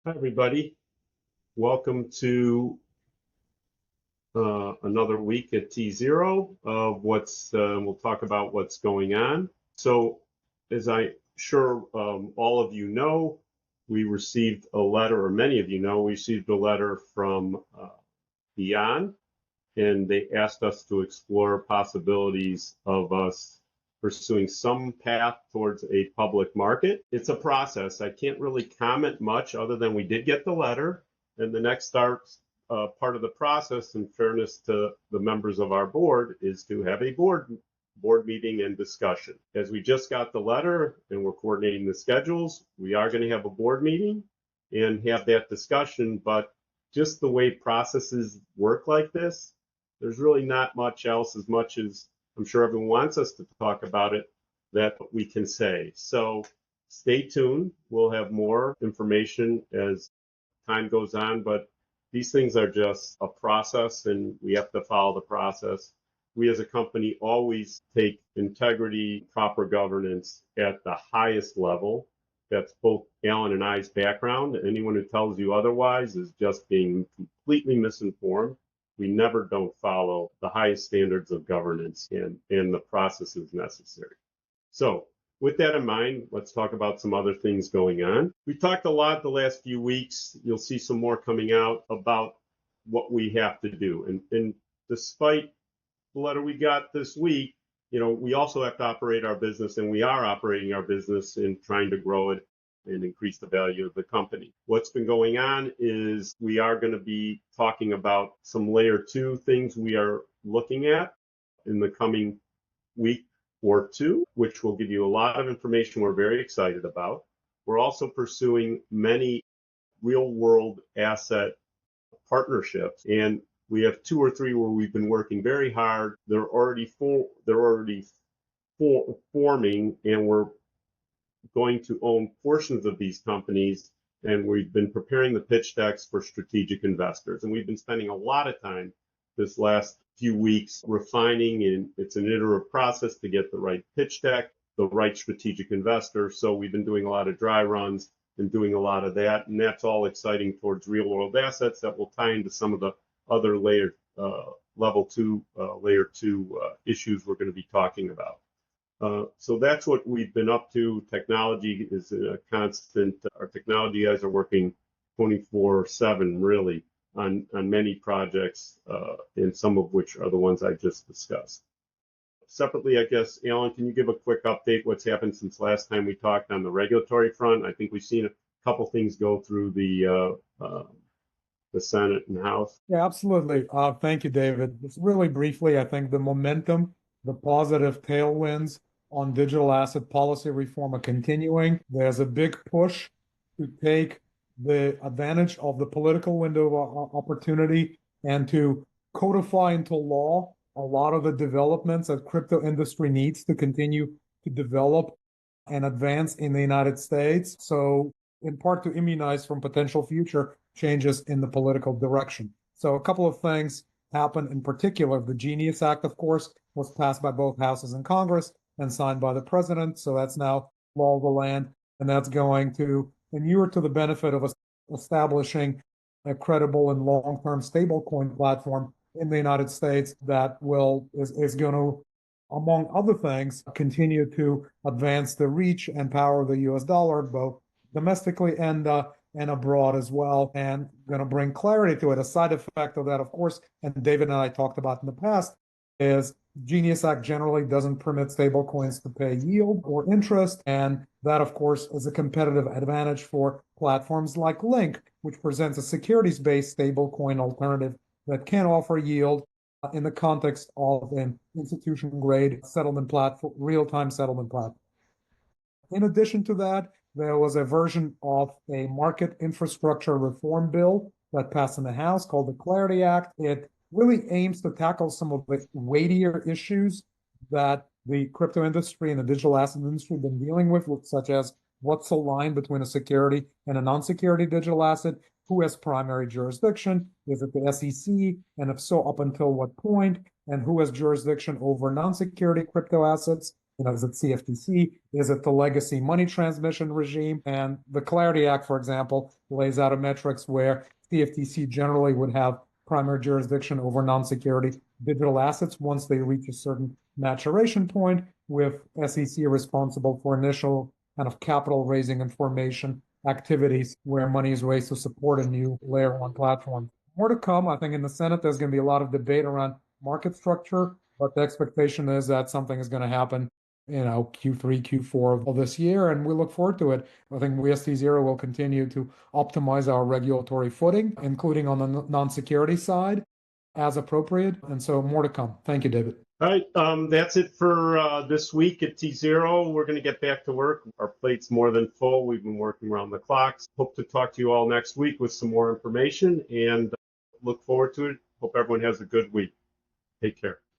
Hi, everybody. Welcome to another week at tZERO of we'll talk about what's going on. So, as I'm sure all of you know, we received a letter, or many of you know, we received a letter from Beyond, and they asked us to explore possibilities of us pursuing some path towards a public market. It's a process. I can't really comment much other than we did get the letter, and the next part of the process, in fairness to the members of our board, is to have a board meeting and discussion. As we just got the letter and we're coordinating the schedules, we are going to have a board meeting and have that discussion. But just the way processes work like this, there's really not much else, as much as I'm sure everyone wants us to talk about it, that we can say. So stay tuned. We'll have more information as time goes on, but these things are just a process and we have to follow the process. We as a company always take integrity, proper governance at the highest level. That's both Alan and I's background. Anyone who tells you otherwise is just being completely misinformed. We never don't follow the highest standards of governance and the processes necessary. So with that in mind, let's talk about some other things going on. We talked a lot the last few weeks. You'll see some more coming out about what we have to do. And despite the letter we got this week, we also have to operate our business, and we are operating our business and trying to grow it and increase the value of the company. What's been going on is we are going to be talking about some layer 2 things we are looking at in the coming week or two, which will give you a lot of information we're very excited about. We're also pursuing many real world asset partnerships, and we have 2 or 3 where we've been working very hard. They're already forming, and we're going to own portions of these companies, and we've been preparing the pitch decks for strategic investors. And we've been spending a lot of time this last few weeks refining, and it's an iterative process to get the right pitch deck, the right strategic investor. So we've been doing a lot of dry runs and doing a lot of that, and that's all exciting towards real world assets that will tie into some of the other level 2 issues we're going to be talking about. So that's what we've been up to. Technology is a constant. Our technology guys are working 24/7 really on many projects, and some of which are the ones I just discussed. Separately, I guess, Alan, can you give a quick update what's happened since last time we talked on the regulatory front? I think we've seen a couple things go through the Senate and House. Yeah, absolutely. Thank you, David. Just really briefly, I think the momentum, the positive tailwinds on digital asset policy reform are continuing. There's a big push to take the advantage of the political window of opportunity and to codify into law a lot of the developments that crypto industry needs to continue to develop and advance in the United States. So in part to immunize from potential future changes in the political direction. So a couple of things happened in particular. The Genius Act, of course, was passed by both houses in Congress and signed by the president. So that's now law of the land, and that's going to inure to the benefit of establishing a credible and long-term stablecoin platform in the United States that is going to, among other things, continue to advance the reach and power of the US dollar, both domestically and abroad as well, and going to bring clarity to it. A side effect of that, of course, and David and I talked about in the past, is Genius Act generally doesn't permit stablecoins to pay yield or interest, and that, of course, is a competitive advantage for platforms like Link, which presents a securities-based stablecoin alternative that can offer yield in the context of an institution-grade settlement platform, real-time settlement platform. In addition to that, there was a version of a market infrastructure reform bill that passed in the House called the Clarity Act. It really aims to tackle some of the weightier issues that the crypto industry and the digital asset industry have been dealing with, such as what's the line between a security and a non-security digital asset, who has primary jurisdiction, is it the SEC, and if so, up until what point, and who has jurisdiction over non-security crypto assets, Is it CFTC? Is it the legacy money transmission regime? And the Clarity Act, for example, lays out a metrics where CFTC generally would have primary jurisdiction over non-security digital assets once they reach a certain maturation point, with SEC responsible for initial kind of capital raising and formation activities where money is raised to support a new layer one platform. More to come. I think in the Senate, there's going to be a lot of debate around market structure, but the expectation is that something is going to happen, Q3, Q4 of this year, and we look forward to it. I think we as tZERO will continue to optimize our regulatory footing, including on the non-security side, as appropriate. And so more to come. Thank you, David. All right, that's it for this week at tZERO. We're going to get back to work. Our plate's more than full. We've been working around the clock. Hope to talk to you all next week with some more information, and look forward to it. Hope everyone has a good week. Take care.